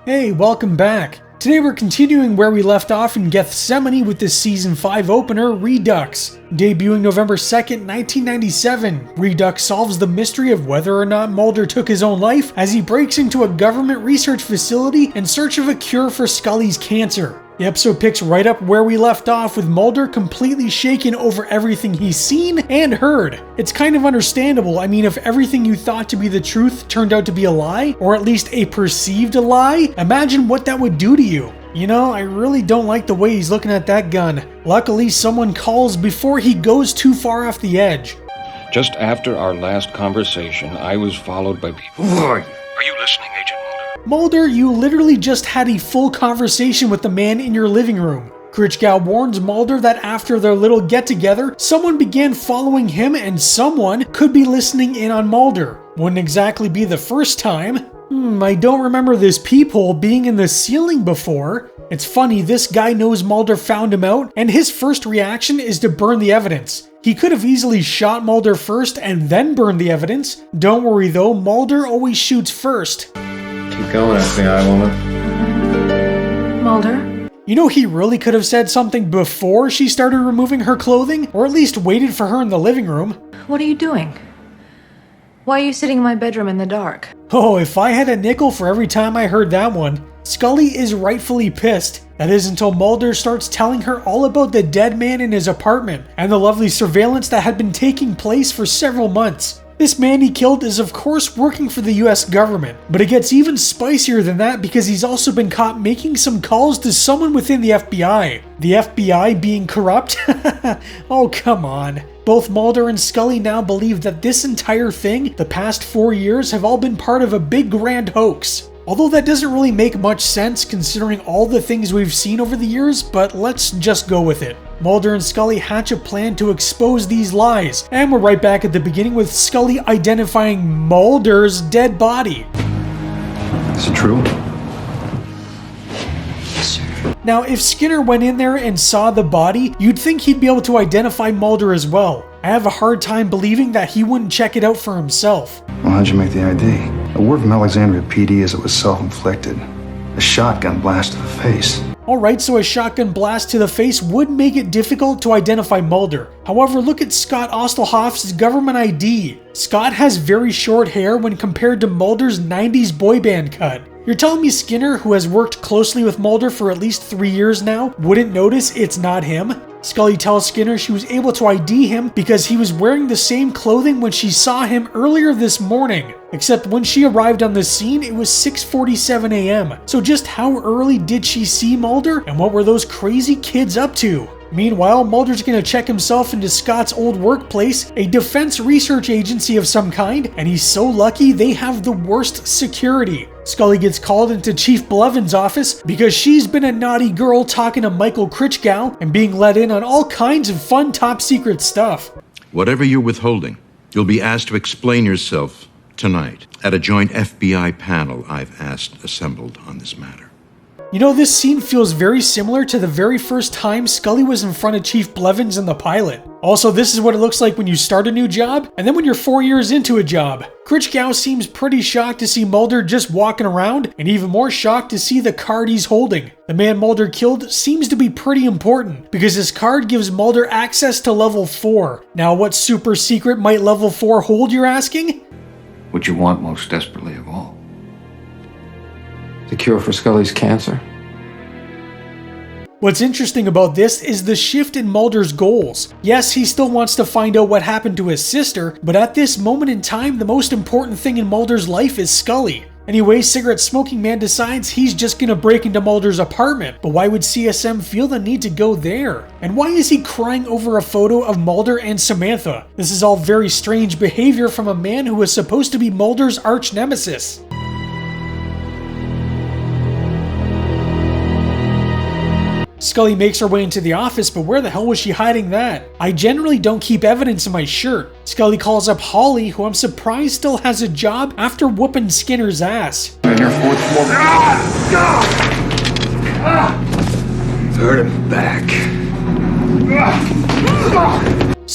Hey, welcome back. Today we're continuing where we left off in Gethsemane with the Season 5 opener, Redux. Debuting November 2nd, 1997, Redux solves the mystery of whether or not Mulder took his own life as he breaks into a government research facility in search of a cure for Scully's cancer. The episode picks right up where we left off with Mulder completely shaken over everything he's seen and heard. It's kind of understandable. I mean, if everything you thought to be the truth turned out to be a lie, or at least a perceived lie, imagine what that would do to you. You know, I really don't like the way he's looking at that gun. Luckily, someone calls before he goes too far off the edge. Just after our last conversation, I was followed by people. Who are you? Are you listening, Agent Mulder, you literally just had a full conversation with the man in your living room. Krichgau warns Mulder that after their little get-together, someone began following him and someone could be listening in on Mulder. Wouldn't exactly be the first time. I don't remember this peephole being in the ceiling before. It's funny, this guy knows Mulder found him out, and his first reaction is to burn the evidence. He could have easily shot Mulder first and then burned the evidence. Don't worry though, Mulder always shoots first. Keep going, FBI woman. Mulder? You know, he really could have said something before she started removing her clothing, or at least waited for her in the living room. What are you doing? Why are you sitting in my bedroom in the dark? Oh, if I had a nickel for every time I heard that one. Scully is rightfully pissed. That is until Mulder starts telling her all about the dead man in his apartment and the lovely surveillance that had been taking place for several months. This man he killed is of course working for the US government, but it gets even spicier than that because he's also been caught making some calls to someone within the FBI. The FBI being corrupt? Oh, come on. Both Mulder and Scully now believe that this entire thing, the past 4 years, have all been part of a big grand hoax. Although that doesn't really make much sense considering all the things we've seen over the years, but let's just go with it. Mulder and Scully hatch a plan to expose these lies, and we're right back at the beginning with Scully identifying Mulder's dead body. Is it true? Yes, sir. Now, if Skinner went in there and saw the body, you'd think he'd be able to identify Mulder as well. I have a hard time believing that he wouldn't check it out for himself. Well, how'd you make the ID? The word from Alexandria PD is it was self-inflicted. A shotgun blast to the face. Alright, so a shotgun blast to the face would make it difficult to identify Mulder. However, look at Scott Ostelhoff's government ID. Scott has very short hair when compared to Mulder's 90s boy band cut. You're telling me Skinner, who has worked closely with Mulder for at least 3 years now, wouldn't notice it's not him? Scully tells Skinner she was able to ID him because he was wearing the same clothing when she saw him earlier this morning. Except when she arrived on the scene, it was 6:47 a.m. So just how early did she see Mulder, and what were those crazy kids up to? Meanwhile, Mulder's gonna check himself into Scott's old workplace, a defense research agency of some kind, and he's so lucky they have the worst security. Scully gets called into Chief Blevin's office because she's been a naughty girl talking to Michael Krichgau and being let in on all kinds of fun top secret stuff. Whatever you're withholding, you'll be asked to explain yourself tonight at a joint FBI panel I've asked assembled on this matter. You know, this scene feels very similar to the very first time Scully was in front of Chief Blevins in the pilot. Also, this is what it looks like when you start a new job, and then when you're 4 years into a job. Krichgau seems pretty shocked to see Mulder just walking around, and even more shocked to see the card he's holding. The man Mulder killed seems to be pretty important, because his card gives Mulder access to level 4. Now, what super secret might level 4 hold, you're asking? What you want most desperately of all. The cure for Scully's cancer? What's interesting about this is the shift in Mulder's goals. Yes, he still wants to find out what happened to his sister, but at this moment in time, the most important thing in Mulder's life is Scully. Anyway, cigarette smoking man decides he's just gonna break into Mulder's apartment, but why would CSM feel the need to go there? And why is he crying over a photo of Mulder and Samantha? This is all very strange behavior from a man who was supposed to be Mulder's arch nemesis. Scully makes her way into the office, but where the hell was she hiding that? I generally don't keep evidence in my shirt. Scully calls up Holly, who I'm surprised still has a job after whooping Skinner's ass. On your fourth floor. Third him back.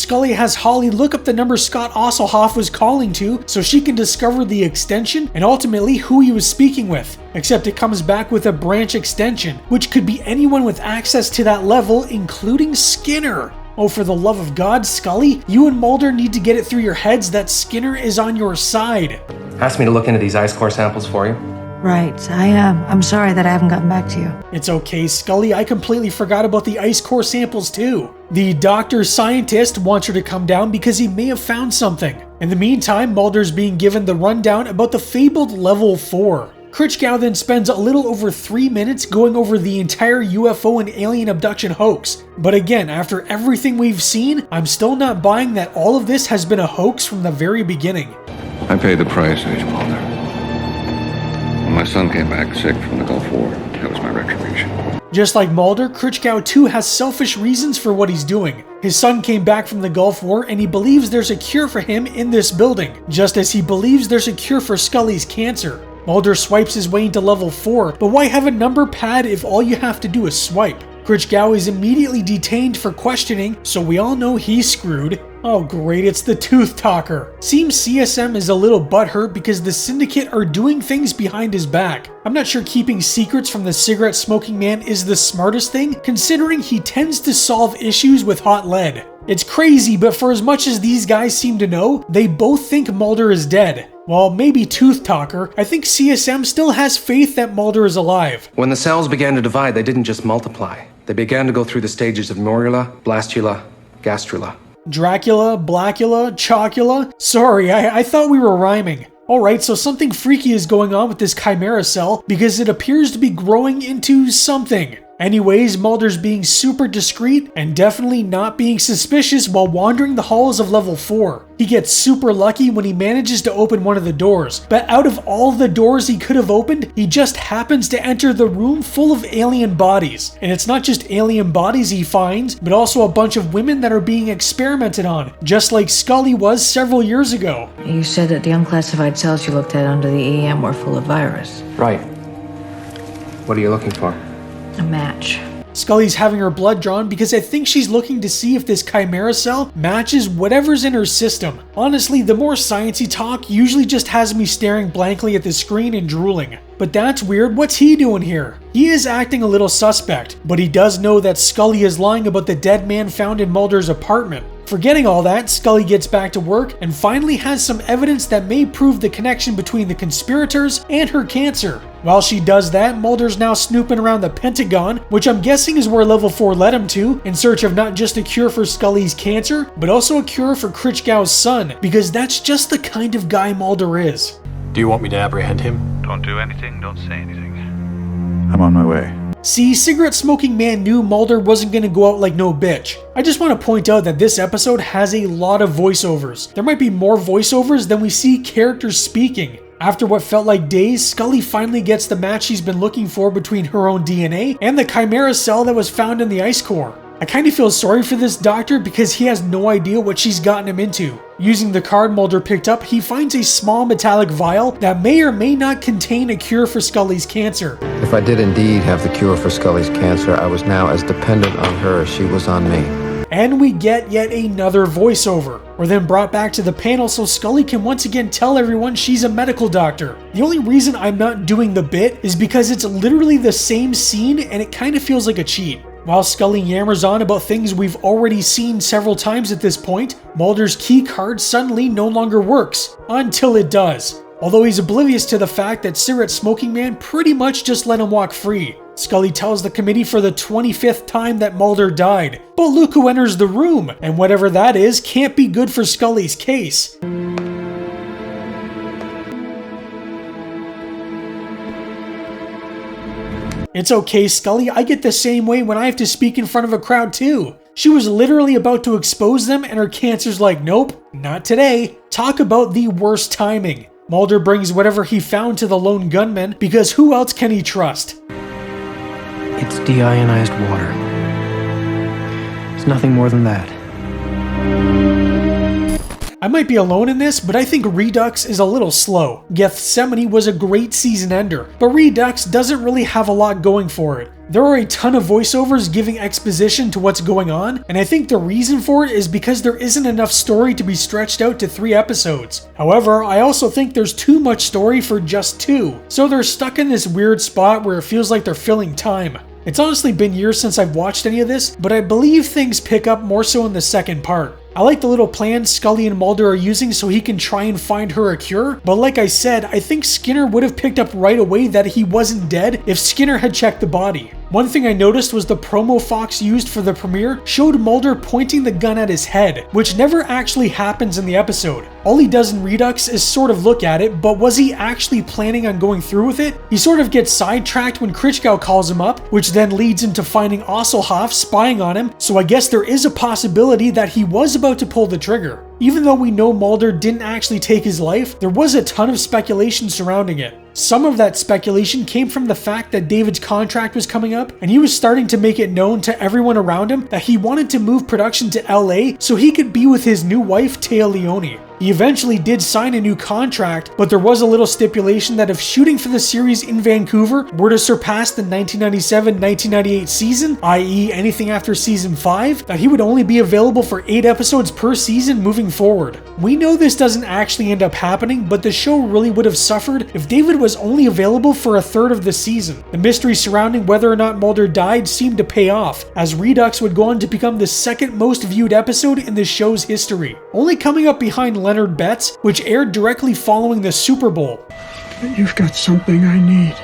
Scully has Holly look up the number Scott Osselhoff was calling to so she can discover the extension and ultimately who he was speaking with. Except it comes back with a branch extension, which could be anyone with access to that level, including Skinner. Oh, for the love of God, Scully, you and Mulder need to get it through your heads that Skinner is on your side. Asked me to look into these ice core samples for you. Right. I'm sorry that I haven't gotten back to you. It's okay, Scully. I completely forgot about the ice core samples too. The doctor scientist wants her to come down because he may have found something. In the meantime, Mulder's being given the rundown about the fabled level 4. Critchkow then spends a little over 3 minutes going over the entire UFO and alien abduction hoax. But again, after everything we've seen, I'm still not buying that all of this has been a hoax from the very beginning. I paid the price, Agent Mulder. When my son came back sick from the Gulf War, that was my retribution. Just like Mulder, Critchkow too has selfish reasons for what he's doing. His son came back from the Gulf War and he believes there's a cure for him in this building, just as he believes there's a cure for Scully's cancer. Mulder swipes his way into level 4, but why have a number pad if all you have to do is swipe? Critchkow is immediately detained for questioning, so we all know he's screwed. Oh great, it's the Tooth Talker. Seems CSM is a little butthurt because the Syndicate are doing things behind his back. I'm not sure keeping secrets from the cigarette smoking man is the smartest thing, considering he tends to solve issues with hot lead. It's crazy, but for as much as these guys seem to know, they both think Mulder is dead. Well, maybe Tooth Talker, I think CSM still has faith that Mulder is alive. When the cells began to divide, they didn't just multiply. They began to go through the stages of morula, blastula, gastrula. Dracula, Blackula, Chocula? Sorry, I thought we were rhyming. Alright, so something freaky is going on with this chimera cell because it appears to be growing into something. Anyways, Mulder's being super discreet and definitely not being suspicious while wandering the halls of level 4. He gets super lucky when he manages to open one of the doors, but out of all the doors he could have opened, he just happens to enter the room full of alien bodies. And it's not just alien bodies he finds, but also a bunch of women that are being experimented on, just like Scully was several years ago. You said that the unclassified cells you looked at under the EM were full of virus. Right. What are you looking for? A match. Scully's having her blood drawn because I think she's looking to see if this chimera cell matches whatever's in her system. Honestly, the more sciencey talk usually just has me staring blankly at the screen and drooling. But that's weird, what's he doing here? He is acting a little suspect, but he does know that Scully is lying about the dead man found in Mulder's apartment. Forgetting all that, Scully gets back to work and finally has some evidence that may prove the connection between the conspirators and her cancer. While she does that, Mulder's now snooping around the Pentagon, which I'm guessing is where level 4 led him to, in search of not just a cure for Scully's cancer, but also a cure for Critchkow's son, because that's just the kind of guy Mulder is. Do you want me to apprehend him? Don't do anything, don't say anything. I'm on my way. See, cigarette smoking man knew Mulder wasn't gonna go out like no bitch. I just want to point out that this episode has a lot of voiceovers. There might be more voiceovers than we see characters speaking. After what felt like days, Scully finally gets the match she's been looking for between her own DNA and the chimera cell that was found in the ice core. I kind of feel sorry for this doctor because he has no idea what she's gotten him into. Using the card Mulder picked up, he finds a small metallic vial that may or may not contain a cure for Scully's cancer. If I did indeed have the cure for Scully's cancer, I was now as dependent on her as she was on me. And we get yet another voiceover. We're then brought back to the panel so Scully can once again tell everyone she's a medical doctor. The only reason I'm not doing the bit is because it's literally the same scene and it kind of feels like a cheat. While Scully yammers on about things we've already seen several times at this point, Mulder's key card suddenly no longer works. Until it does. Although he's oblivious to the fact that cigarette smoking man pretty much just let him walk free. Scully tells the committee for the 25th time that Mulder died. But look who enters the room, and whatever that is can't be good for Scully's case. It's okay, Scully, I get the same way when I have to speak in front of a crowd too. She was literally about to expose them and her cancer's like, nope, not today. Talk about the worst timing. Mulder brings whatever he found to the lone gunman because who else can he trust? It's deionized water. It's nothing more than that. I might be alone in this, but I think Redux is a little slow. Gethsemane was a great season ender, but Redux doesn't really have a lot going for it. There are a ton of voiceovers giving exposition to what's going on, and I think the reason for it is because there isn't enough story to be stretched out to 3 episodes. However, I also think there's too much story for just 2, so they're stuck in this weird spot where it feels like they're filling time. It's honestly been years since I've watched any of this, but I believe things pick up more so in the second part. I like the little plan Scully and Mulder are using so he can try and find her a cure, but like I said, I think Skinner would have picked up right away that he wasn't dead if Skinner had checked the body. One thing I noticed was the promo Fox used for the premiere showed Mulder pointing the gun at his head, which never actually happens in the episode. All he does in Redux is sort of look at it, but was he actually planning on going through with it? He sort of gets sidetracked when Krichgau calls him up, which then leads into finding Osselhoff spying on him, so I guess there is a possibility that he was about to pull the trigger. Even though we know Mulder didn't actually take his life, there was a ton of speculation surrounding it. Some of that speculation came from the fact that David's contract was coming up, and he was starting to make it known to everyone around him that he wanted to move production to LA so he could be with his new wife, Téa Leoni. He eventually did sign a new contract, but there was a little stipulation that if shooting for the series in Vancouver were to surpass the 1997-1998 season, i.e. anything after season 5, that he would only be available for 8 episodes per season moving forward. We know this doesn't actually end up happening, but the show really would have suffered if David was only available for a third of the season. The mystery surrounding whether or not Mulder died seemed to pay off, as Redux would go on to become the second most viewed episode in the show's history, only coming up behind Leonard Betts, which aired directly following the Super Bowl. You've got something I need.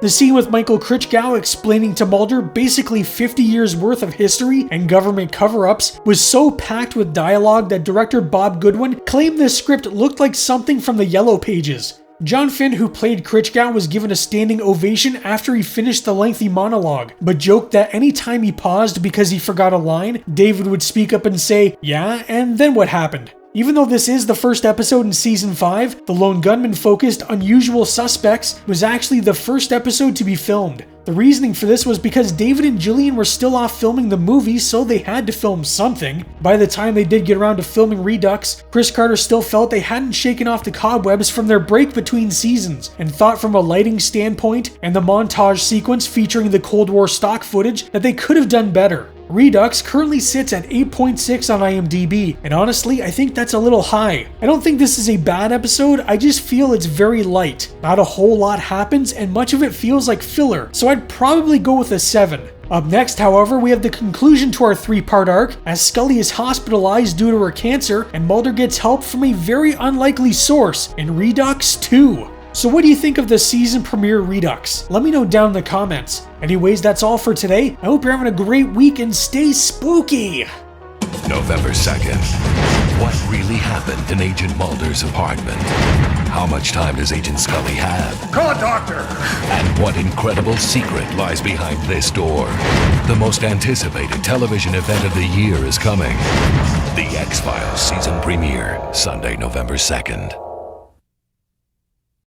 The scene with Michael Krichgau explaining to Mulder basically 50 years worth of history and government cover-ups was so packed with dialogue that director Bob Goodwin claimed this script looked like something from the Yellow Pages. John Finn, who played Krichgau, was given a standing ovation after he finished the lengthy monologue, but joked that anytime he paused because he forgot a line, David would speak up and say, "Yeah, and then what happened?" Even though this is the first episode in season 5, the Lone Gunman focused Unusual Suspects was actually the first episode to be filmed. The reasoning for this was because David and Gillian were still off filming the movie, so they had to film something. By the time they did get around to filming Redux, Chris Carter still felt they hadn't shaken off the cobwebs from their break between seasons, and thought from a lighting standpoint and the montage sequence featuring the Cold War stock footage that they could have done better. Redux currently sits at 8.6 on IMDb, and honestly, I think that's a little high. I don't think this is a bad episode, I just feel it's very light. Not a whole lot happens, and much of it feels like filler, so I'd probably go with a 7. Up next, however, we have the conclusion to our 3-part arc, as Scully is hospitalized due to her cancer, and Mulder gets help from a very unlikely source in Redux 2. So what do you think of the season premiere Redux? Let me know down in the comments. Anyways, that's all for today. I hope you're having a great week and stay spooky! November 2nd. What really happened in Agent Mulder's apartment? How much time does Agent Scully have? Call a doctor! And what incredible secret lies behind this door? The most anticipated television event of the year is coming. The X-Files season premiere, Sunday, November 2nd.